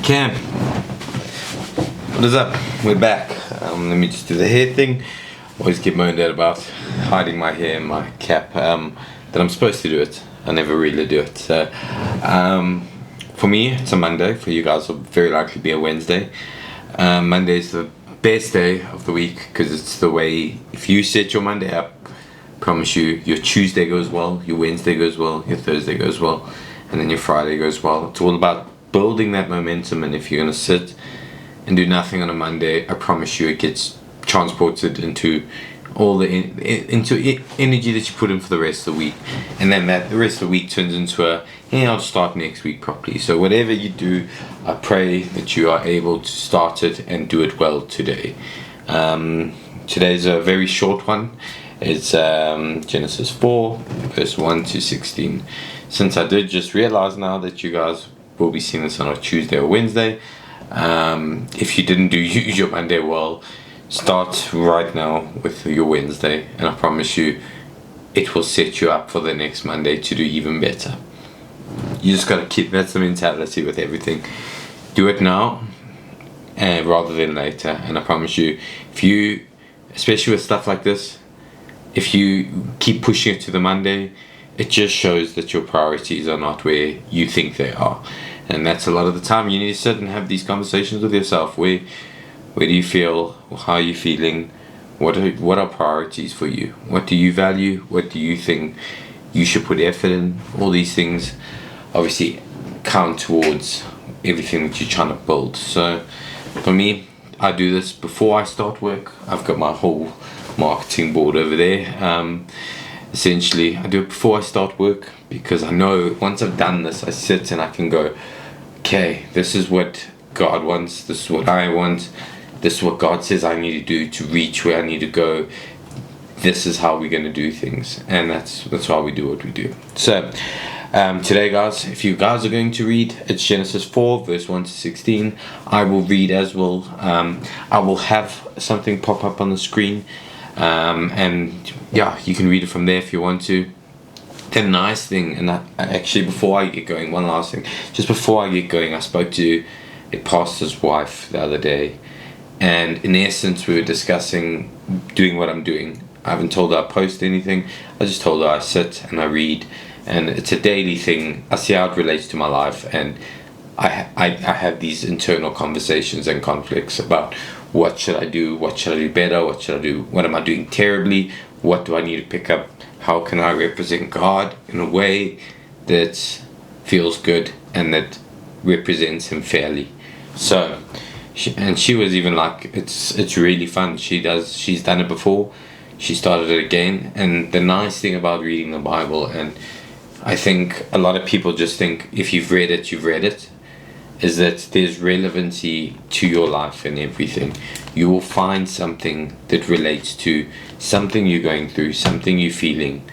Cam, what is up? We're back. Let me just do the hair thing. Always get moaned at about hiding my hair in my cap. That I'm supposed to do it. I never really do it. So, for me, it's a Monday. For you guys, it'll very likely be a Wednesday. Monday is the best day of the week because it's the way. If you set your Monday up, promise you, your Tuesday goes well, your Wednesday goes well, your Thursday goes well, and then your Friday goes well. It's all about building that momentum, and if you're gonna sit and do nothing on a Monday, I promise you it gets transported into all the energy that you put in for the rest of the week, and then the rest of the week turns into I'll start next week properly. So whatever you do, I pray that you are able to start it and do it well today. Today's a very short one. It's Genesis 4 verse 1 to 16. Since I did just realize now that you guys will be seeing this on a Tuesday or Wednesday, if you didn't use your Monday well, start right now with your Wednesday, and I promise you it will set you up for the next Monday to do even better. You just gotta keep, that's the mentality with everything. Do it now rather than later, and I promise you, if you, especially with stuff like this, if you keep pushing it to the Monday, it just shows that your priorities are not where you think they are. And that's a lot of the time you need to sit and have these conversations with yourself. Where do you feel? How are you feeling? What are priorities for you? What do you value? What do you think you should put effort in? All these things obviously count towards everything that you're trying to build. So for me, I do this before I start work. I've got my whole marketing board over there. Essentially, I do it before I start work because I know once I've done this, I sit and I can go, okay, this is what God wants, this is what I want, this is what God says I need to do to reach where I need to go. This is how we're going to do things, and that's why we do what we do. So today, guys, if you guys are going to read, it's Genesis 4 verse 1 to 16. I will read as well. I will have something pop up on the screen, and yeah, you can read it from there if you want to. The nice thing, and actually before I get going, one last thing, just before I get going, I spoke to a pastor's wife the other day, and in essence we were discussing doing what I'm doing. I haven't told her I post anything, I just told her I sit and I read, and it's a daily thing. I see how it relates to my life, and I have these internal conversations and conflicts about what should I do, what should I do better, what should I do, what am I doing terribly, what do I need to pick up, how can I represent God in a way that feels good and that represents him fairly. So she was even like, it's really fun. She's done it before, she started it again. And the nice thing about reading the Bible, and I think a lot of people just think if you've read it, you've read it, is that there's relevancy to your life and everything. You will find something that relates to something you're going through, something you're feeling,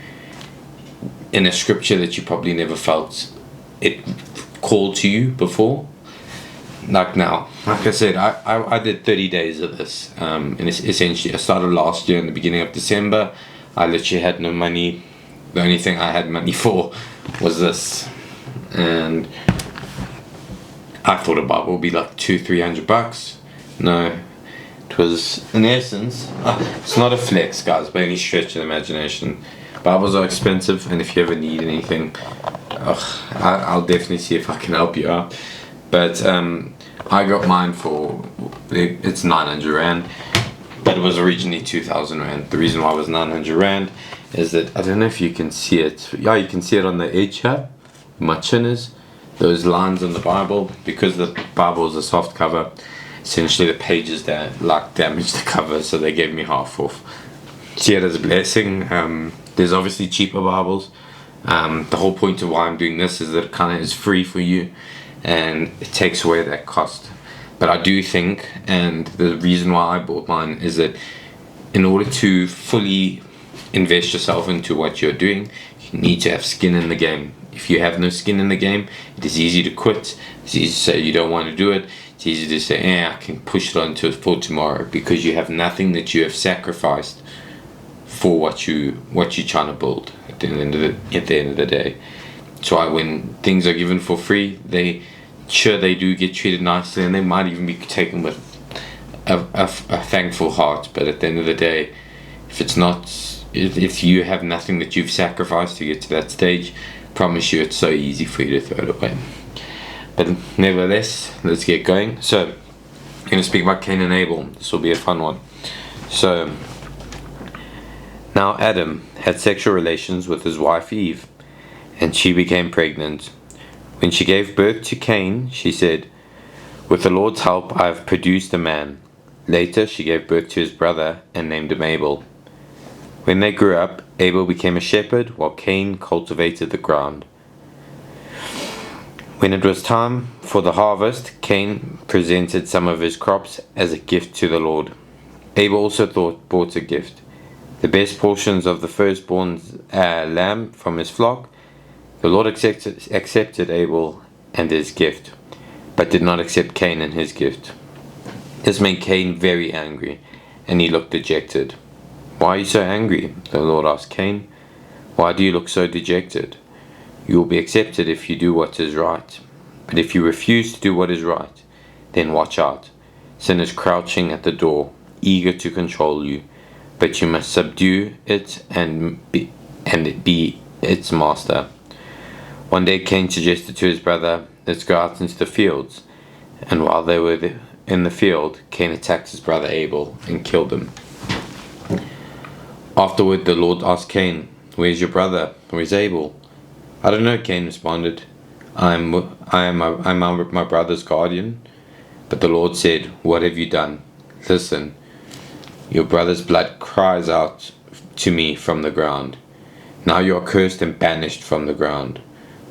in a scripture that you probably never felt it called to you before. Like now, like I said, I did 30 days of this, and essentially I started last year in the beginning of December. I literally had no money. The only thing I had money for was this, and I thought a Bible would be like $200-300. No, it was, in essence, it's not a flex, guys, by any stretch of the imagination. Bibles are expensive, and if you ever need anything, I'll definitely see if I can help you out. But I got mine for, it's 900 Rand, but it was originally 2,000 Rand. The reason why it was 900 Rand is that, I don't know if you can see it. Yeah, you can see it on the edge here. My chin is. Those lines in the Bible, because the Bible is a soft cover, essentially the pages that like damaged the cover, so they gave me half off. See it as a blessing. There's obviously cheaper Bibles. The whole point of why I'm doing this is that it kind of is free for you, and it takes away that cost. But I do think, and the reason why I bought mine is that in order to fully invest yourself into what you're doing, you need to have skin in the game. If you have no skin in the game, it is easy to quit. It's easy to say you don't want to do it. It's easy to say, I can push it on for tomorrow, because you have nothing that you have sacrificed for what you're trying to build at the end of the day. That's why when things are given for free, they sure, they do get treated nicely, and they might even be taken with a thankful heart. But at the end of the day, if you have nothing that you've sacrificed to get to that stage, promise you it's so easy for you to throw it away. But nevertheless, let's get going. So I'm going to speak about Cain and Abel. This will be a fun one. So now Adam had sexual relations with his wife Eve, and she became pregnant. When she gave birth to Cain, she said, "With the Lord's help I have produced a man." Later she gave birth to his brother and named him Abel. When they grew up, Abel became a shepherd while Cain cultivated the ground. When it was time for the harvest, Cain presented some of his crops as a gift to the Lord. Abel also brought a gift, the best portions of the firstborn lamb from his flock. The Lord accepted Abel and his gift, but did not accept Cain and his gift. This made Cain very angry, and he looked dejected. "Why are you so angry?" the Lord asked Cain. "Why do you look so dejected? You will be accepted if you do what is right. But if you refuse to do what is right, then watch out. Sin is crouching at the door, eager to control you, but you must subdue it and be its master." One day Cain suggested to his brother, "Let's go out into the fields." And while they were in the field, Cain attacked his brother Abel and killed him. Afterward, the Lord asked Cain, "Where's your brother? Where's Abel?" "I don't know," Cain responded. I am my brother's guardian." But the Lord said, "What have you done? Listen, your brother's blood cries out to me from the ground. Now you are cursed and banished from the ground,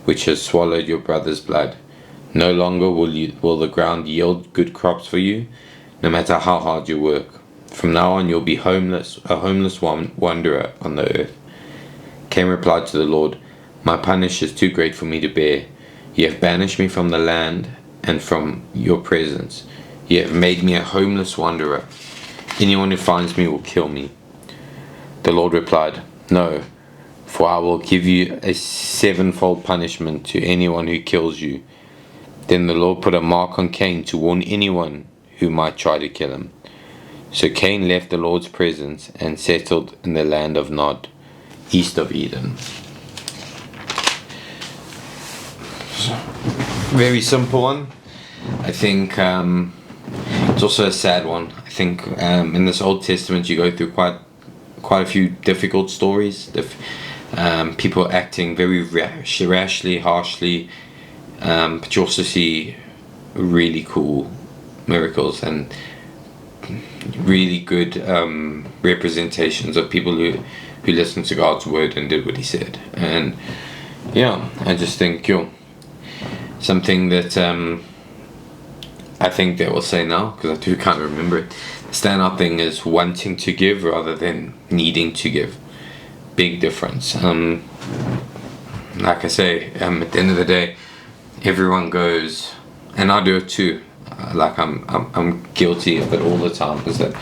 which has swallowed your brother's blood. No longer will the ground yield good crops for you, no matter how hard you work. From now on you'll be a homeless wanderer on the earth." Cain replied to the Lord, "My punishment is too great for me to bear. You have banished me from the land and from your presence. You have made me a homeless wanderer. Anyone who finds me will kill me." The Lord replied, "No, for I will give you a sevenfold punishment to anyone who kills you." Then the Lord put a mark on Cain to warn anyone who might try to kill him. So Cain left the Lord's presence and settled in the land of Nod, east of Eden. Very simple one. I think it's also a sad one. I think in this Old Testament you go through quite a few difficult stories. People acting very rashly, harshly, but you also see really cool miracles and really good representations of people who listened to God's word and did what he said. And yeah, I just think something that I think they will say now, because I do kind of remember it, the standout thing is wanting to give rather than needing to give. Big difference. Like I say, at the end of the day, everyone goes, and I do it too. Like I'm guilty of it all the time. Is that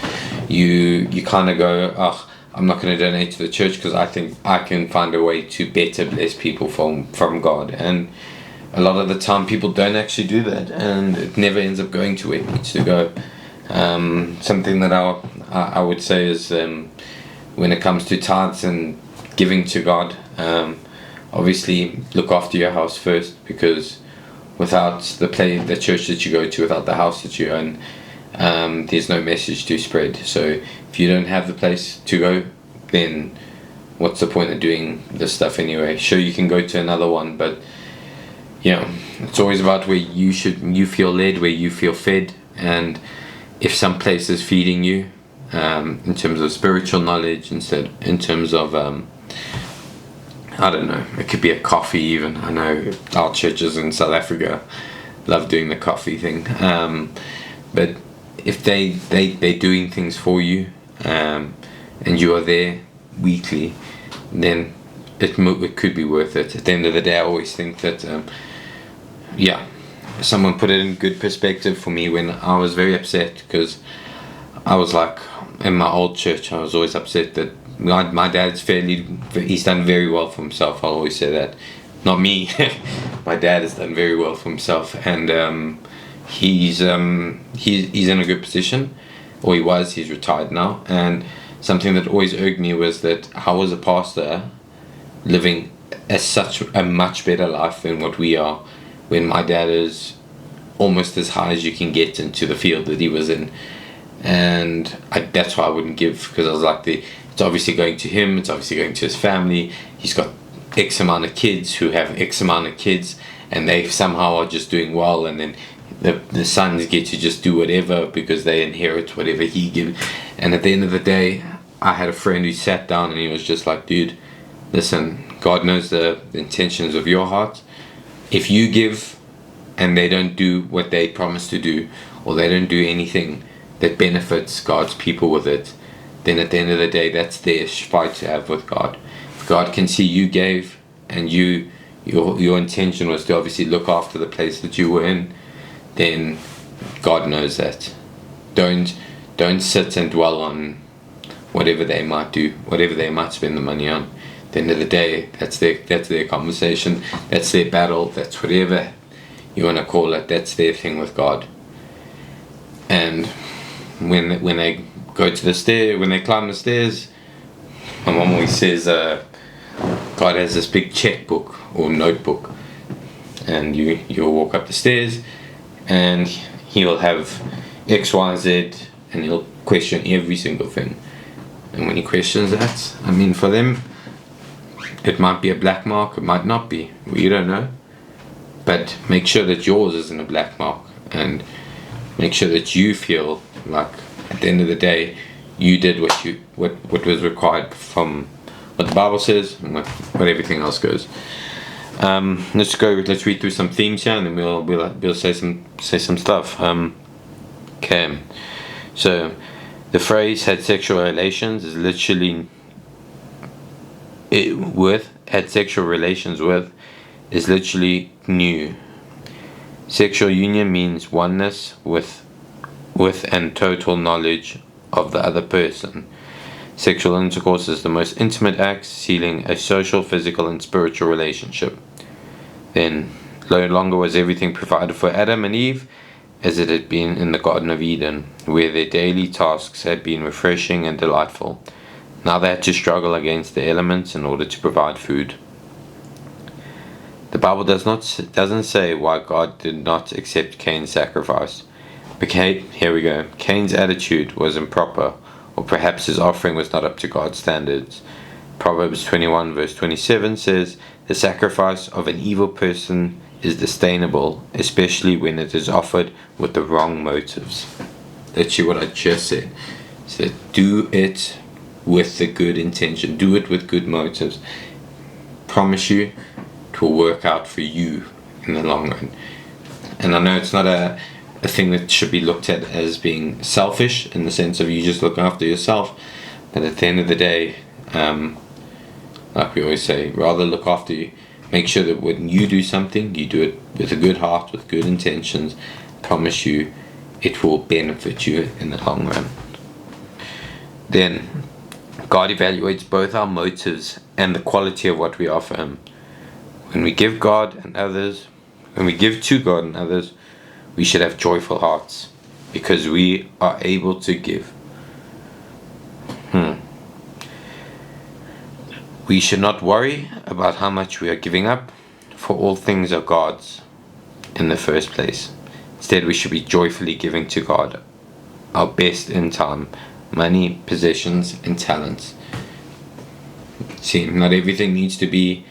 you kind of go, "Oh, I'm not going to donate to the church because I think I can find a way to better bless people from God." And a lot of the time, people don't actually do that, and it never ends up going to where it needs to go. Something that I would say is when it comes to tithes and giving to God, obviously look after your house first, because without the church that you go to, without the house that you own, there's no message to spread. So if you don't have the place to go, then what's the point of doing this stuff anyway? Sure, you can go to another one, but it's always about where you feel led, where you feel fed. And if some place is feeding you in terms of spiritual knowledge, in terms of I don't know, it could be a coffee even. I know our churches in South Africa love doing the coffee thing, but if they're doing things for you, and you are there weekly, then it could be worth it. At the end of the day, I always think that someone put it in good perspective for me when I was very upset, because I was like, in my old church, I was always upset that my dad's he's done very well for himself. I'll always say that. Not me, my dad has done very well for himself, and he's in a good position, or he was. He's retired now, and something that always irked me was that how was a pastor living such a much better life than what we are, when my dad is almost as high as you can get into the field that he was in. And that's why I wouldn't give, because I was like, it's obviously going to him, it's obviously going to his family. He's got X amount of kids who have X amount of kids, and they somehow are just doing well, and then the sons get to just do whatever because they inherit whatever he gives. And at the end of the day, I had a friend who sat down and he was just like, dude, listen, God knows the intentions of your heart. If you give and they don't do what they promise to do, or they don't do anything that benefits God's people with it, then at the end of the day, that's their fight to have with God. If God can see you gave, and your intention was to obviously look after the place that you were in, then God knows that. Don't sit and dwell on whatever they might do, whatever they might spend the money on. At the end of the day, that's their conversation, that's their battle, that's whatever you want to call it, that's their thing with God. And when they go to the stair, when they climb the stairs, my mom always says God has this big checkbook or notebook, and you'll walk up the stairs and he'll have X, Y, Z, and he'll question every single thing. And when he questions that, I mean, for them, it might be a black mark, it might not be, you don't know. But make sure that yours isn't a black mark, and make sure that you feel like at the end of the day you did what was required from what the Bible says and what everything else goes. Let's read through some themes here, and then we'll say some stuff. Okay, so the phrase had sexual relations is literally is literally new. Sexual union means oneness with and total knowledge of the other person. Sexual intercourse is the most intimate act, sealing a social, physical, and spiritual relationship. Then, no longer was everything provided for Adam and Eve as it had been in the Garden of Eden, where their daily tasks had been refreshing and delightful. Now they had to struggle against the elements in order to provide food. The Bible doesn't say why God did not accept Cain's sacrifice. But here we go. Cain's attitude was improper, or perhaps his offering was not up to God's standards. Proverbs 21 verse 27 says, "The sacrifice of an evil person is disdainable, especially when it is offered with the wrong motives." That's what I just said. So do it with the good intention. Do it with good motives. Promise you, it will work out for you in the long run. And I know it's not a thing that should be looked at as being selfish in the sense of you just look after yourself, but at the end of the day, like we always say, rather look after you. Make sure that when you do something, you do it with a good heart, with good intentions. Promise you, it will benefit you in the long run. Then, God evaluates both our motives and the quality of what we offer Him. When we give to God and others, we should have joyful hearts, because we are able to give. We should not worry about how much we are giving up, for all things are God's in the first place. Instead, we should be joyfully giving to God our best in time, money, possessions, and talents. See, not everything needs to be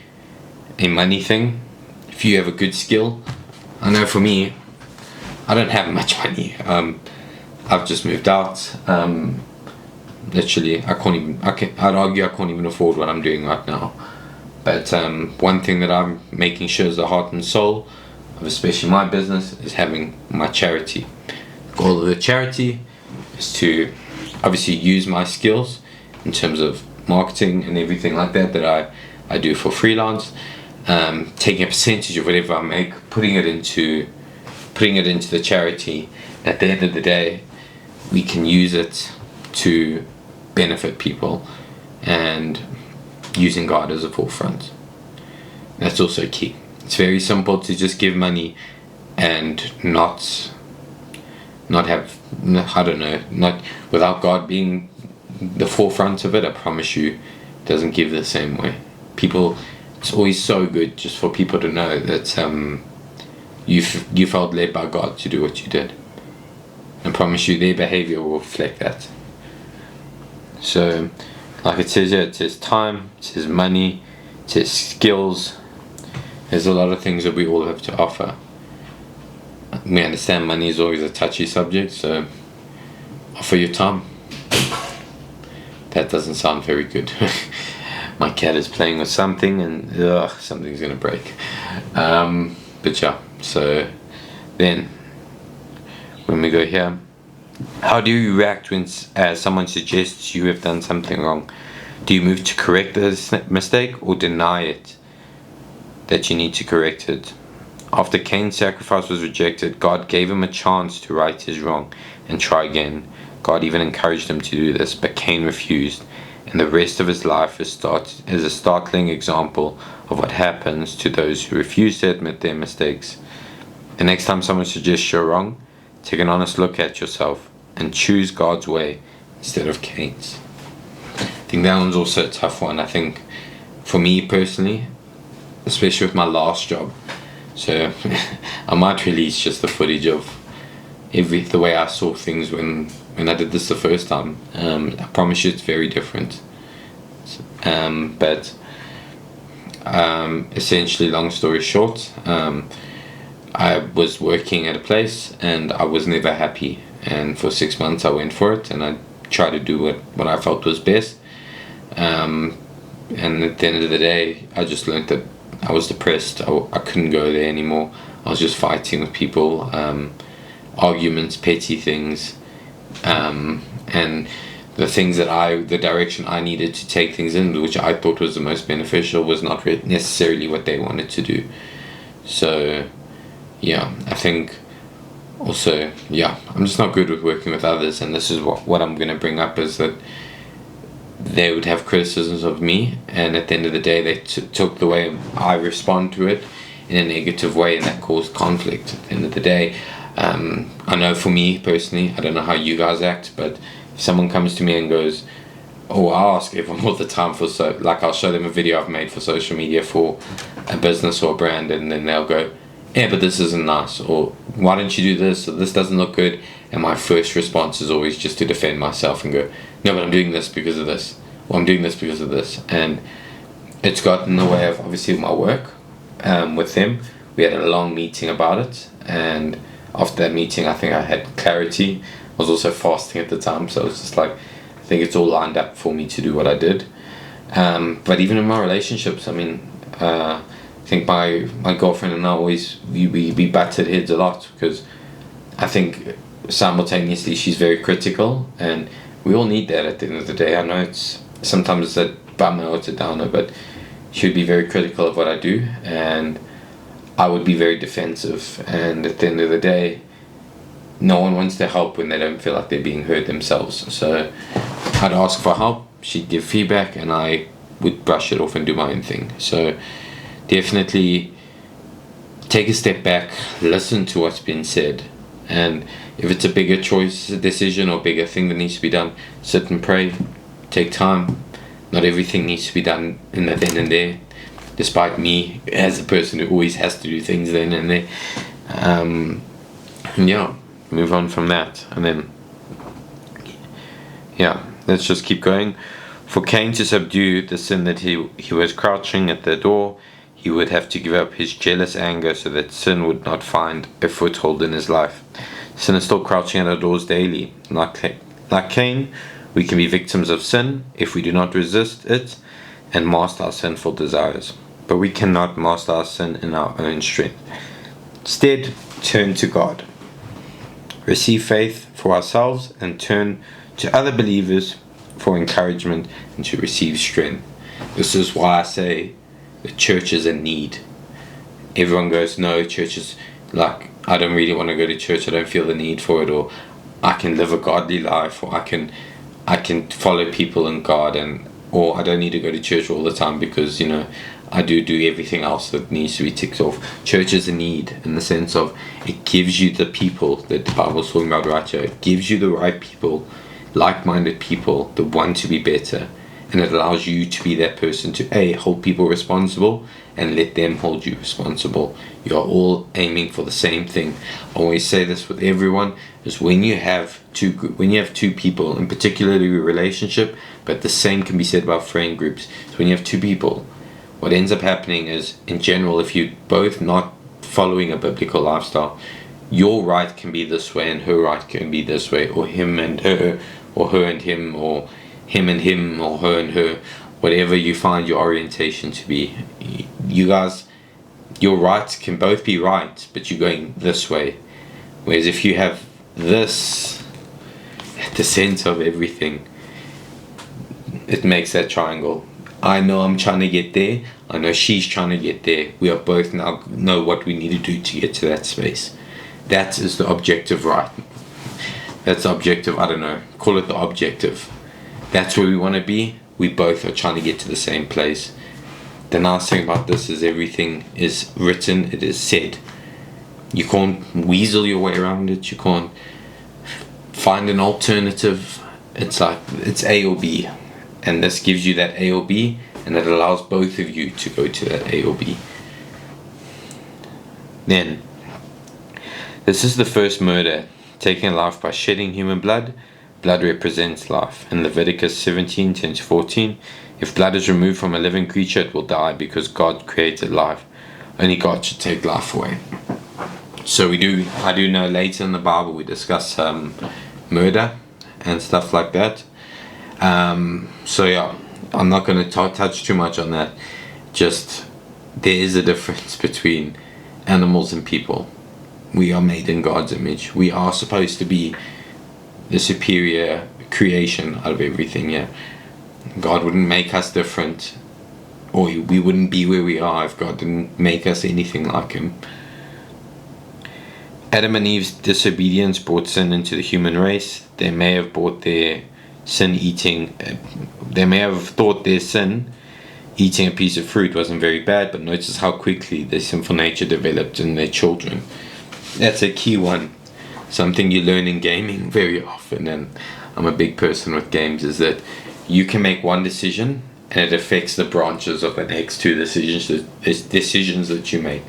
a money thing. If you have a good skill, I know for me, I don't have much money. I've just moved out. Literally, I'd argue I can't even afford what I'm doing right now. But one thing that I'm making sure is the heart and soul of especially my business is having my charity. The goal of the charity is to obviously use my skills in terms of marketing and everything like that I do for freelance, taking a percentage of whatever I make, putting it into the charity. At the end of the day, we can use it to benefit people, and using God as a forefront. That's also key. It's very simple to just give money and not have, I don't know, not without God being the forefront of it. I promise you, it doesn't give the same way. People, it's always so good just for people to know that you felt led by God to do what you did. I promise you, their behavior will reflect that. So, like it says here, it says time, it says money, it says skills. There's a lot of things that we all have to offer. We understand money is always a touchy subject, so offer your time. That doesn't sound very good. My cat is playing with something and something's gonna break. But yeah, so then when we go here, how do you react when someone suggests you have done something wrong? Do you move to correct the mistake or deny it that you need to correct it? After Cain's sacrifice was rejected, God gave him a chance to right his wrong and try again. God even encouraged him to do this, but Cain refused, and the rest of his life is a startling example of what happens to those who refuse to admit their mistakes. The next time someone suggests you're wrong, take an honest look at yourself and choose God's way instead of Cain's. I think that one's also a tough one. I think for me personally, especially with my last job, so I might release just the footage of the way I saw things when I did this the first time. I promise you it's very different. But essentially, long story short, I was working at a place and I was never happy, and for 6 months I went for it and I tried to do what I felt was best, and at the end of the day I just learned that I was depressed. I couldn't go there anymore. I was just fighting with people, arguments, petty things, and the things the direction I needed to take things in, which I thought was the most beneficial, was not necessarily what they wanted to do. So yeah, I think also, I'm just not good with working with others, and this is what I'm going to bring up, is that they would have criticisms of me, and at the end of the day they took the way I respond to it in a negative way, and that caused conflict. At the end of the day, I know for me personally, I don't know how you guys act, but if someone comes to me and goes, I ask everyone all the time I'll show them a video I've made for social media for a business or a brand, and then they'll go, yeah, but this isn't nice, or why don't you do this, or this doesn't look good, and my first response is always just to defend myself and go, no, but I'm doing this because of this, or I'm doing this because of this. And it's got in the way of obviously my work with them. We had a long meeting about it, and after that meeting I think I had clarity. I was also fasting at the time, so it's just like, I think it's all lined up for me to do what I did. But even in my relationships, I mean, I think my girlfriend and I we butted heads a lot, because I think simultaneously she's very critical, and we all need that at the end of the day. I know it's sometimes a bummer or it's a downer, but she would be very critical of what I do, and I would be very defensive, and at the end of the day no one wants to help when they don't feel like they're being heard themselves. So I'd ask for help, she'd give feedback, and I would brush it off and do my own thing. So definitely take a step back, listen to what's been said, and if it's a bigger choice, a decision, or bigger thing that needs to be done, sit and pray, take time. Not everything needs to be done in the then and there, despite me as a person who always has to do things then and there. Move on from that, and then let's just keep going. For Cain to subdue the sin that he was crouching at the door, he would have to give up his jealous anger so that sin would not find a foothold in his life. Sin is still crouching at our doors daily. Like Cain, we can be victims of sin if we do not resist it and master our sinful desires. But we cannot master our sin in our own strength. Instead, turn to God. Receive faith for ourselves and turn to other believers for encouragement and to receive strength. This is why I say the church is a need. Everyone goes, no, church is like, I don't really want to go to church, I don't feel the need for it, or I can live a godly life, or I can follow people in God, or I don't need to go to church all the time because I do everything else that needs to be ticked off. Church is a need in the sense of it gives you the people that the Bible's talking about right here. It gives you the right people, like-minded people that want to be better, and it allows you to be that person to hold people responsible and let them hold you responsible. You are all aiming for the same thing. I always say this with everyone, is when you have two people, in particularly a relationship, but the same can be said about friend groups. So when you have two people, what ends up happening is, in general, if you're both not following a biblical lifestyle, your right can be this way and her right can be this way, or him and her, or her and him, or him and him, or her and her, whatever you find your orientation to be. You guys, your rights can both be right, but you're going this way. Whereas if you have this at the center of everything, it makes that triangle. I know I'm trying to get there. I know she's trying to get there. We are both now know what we need to do to get to that space. That is the objective, right? That's the objective. I don't know. Call it the objective. That's where we want to be. We both are trying to get to the same place. The nice thing about this is everything is written. It is said. You can't weasel your way around it. You can't find an alternative. It's like it's A or B. And this gives you that A or B, and it allows both of you to go to that A or B. Then, this is the first murder, taking life by shedding human blood. Blood represents life. In Leviticus 17:10-14, if blood is removed from a living creature, it will die because God created life. Only God should take life away. So I do know later in the Bible we discuss murder and stuff like that. So yeah, I'm not going to touch too much on that. Just there is a difference between animals and people. We are made in God's image. We are supposed to be the superior creation out of everything. Yeah, God wouldn't make us different, or we wouldn't be where we are if God didn't make us anything like Him. Adam and Eve's disobedience brought sin into the human race. They may have brought their they may have thought their sin eating a piece of fruit wasn't very bad, but notice how quickly their sinful nature developed in their children. That's a key one. Something you learn in gaming very often, and I'm a big person with games, is that you can make one decision and it affects the branches of the next two decisions that you make.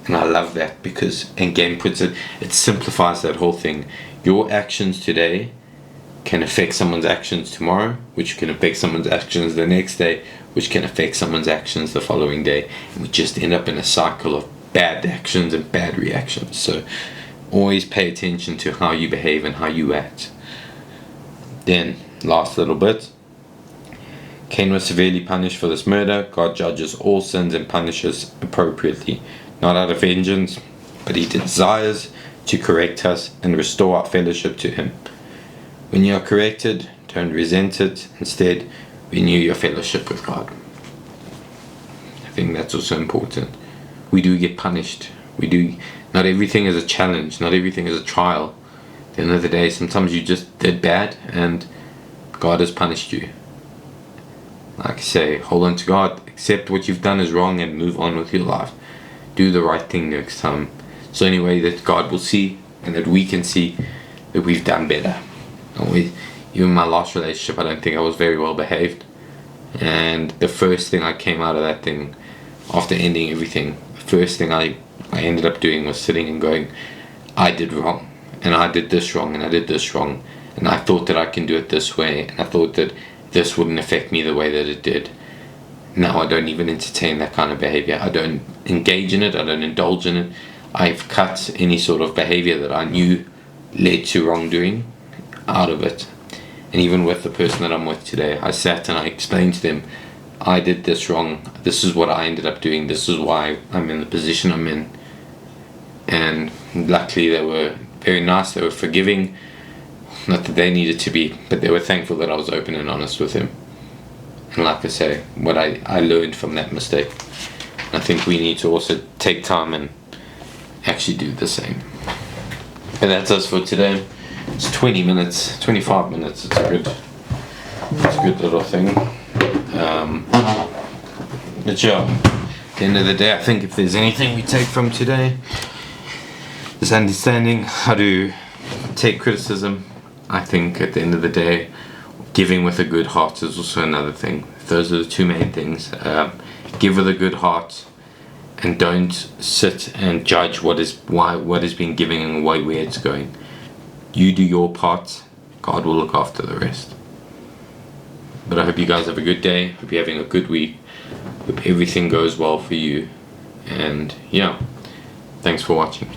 And I love that because in game it simplifies that whole thing. Your actions today can affect someone's actions tomorrow, which can affect someone's actions the next day, which can affect someone's actions the following day. And we just end up in a cycle of bad actions and bad reactions. So always pay attention to how you behave and how you act. Then, last little bit. Cain was severely punished for this murder. God judges all sins and punishes appropriately, not out of vengeance, but He desires to correct us and restore our fellowship to Him. When you are corrected, don't resent it. Instead, renew your fellowship with God. I think that's also important. We do get punished. Not everything is a challenge. Not everything is a trial. At the end of the day, sometimes you just did bad and God has punished you. Like I say, hold on to God. Accept what you've done is wrong and move on with your life. Do the right thing next time. It's the only way that God will see and that we can see that we've done better. Even my last relationship, I don't think I was very well behaved, and the first thing I came out of that thing after ending everything, the first thing I ended up doing was sitting and going, I did wrong, and I did this wrong, and I did this wrong, and I thought that I can do it this way, and I thought that this wouldn't affect me the way that it did. Now I don't even entertain that kind of behavior. I don't engage in it. I don't indulge in it. I've cut any sort of behavior that I knew led to wrongdoing out of it. And even with the person that I'm with today, I sat and I explained to them, I did this wrong, this is what I ended up doing, this is why I'm in the position I'm in. And luckily they were very nice, they were forgiving, not that they needed to be, but they were thankful that I was open and honest with them. And like I say, what I learned from that mistake, I think we need to also take time and actually do the same. And that's us for today. It's 20 minutes, 25 minutes. It's a good little thing. But yeah, at the end of the day, I think if there's anything we take from today, is understanding how to take criticism. I think at the end of the day, giving with a good heart is also another thing. Those are the two main things. Give with a good heart, and don't sit and judge what is being given and where it's going. You do your part, God will look after the rest. But I hope you guys have a good day, hope you're having a good week, hope everything goes well for you, and yeah, thanks for watching.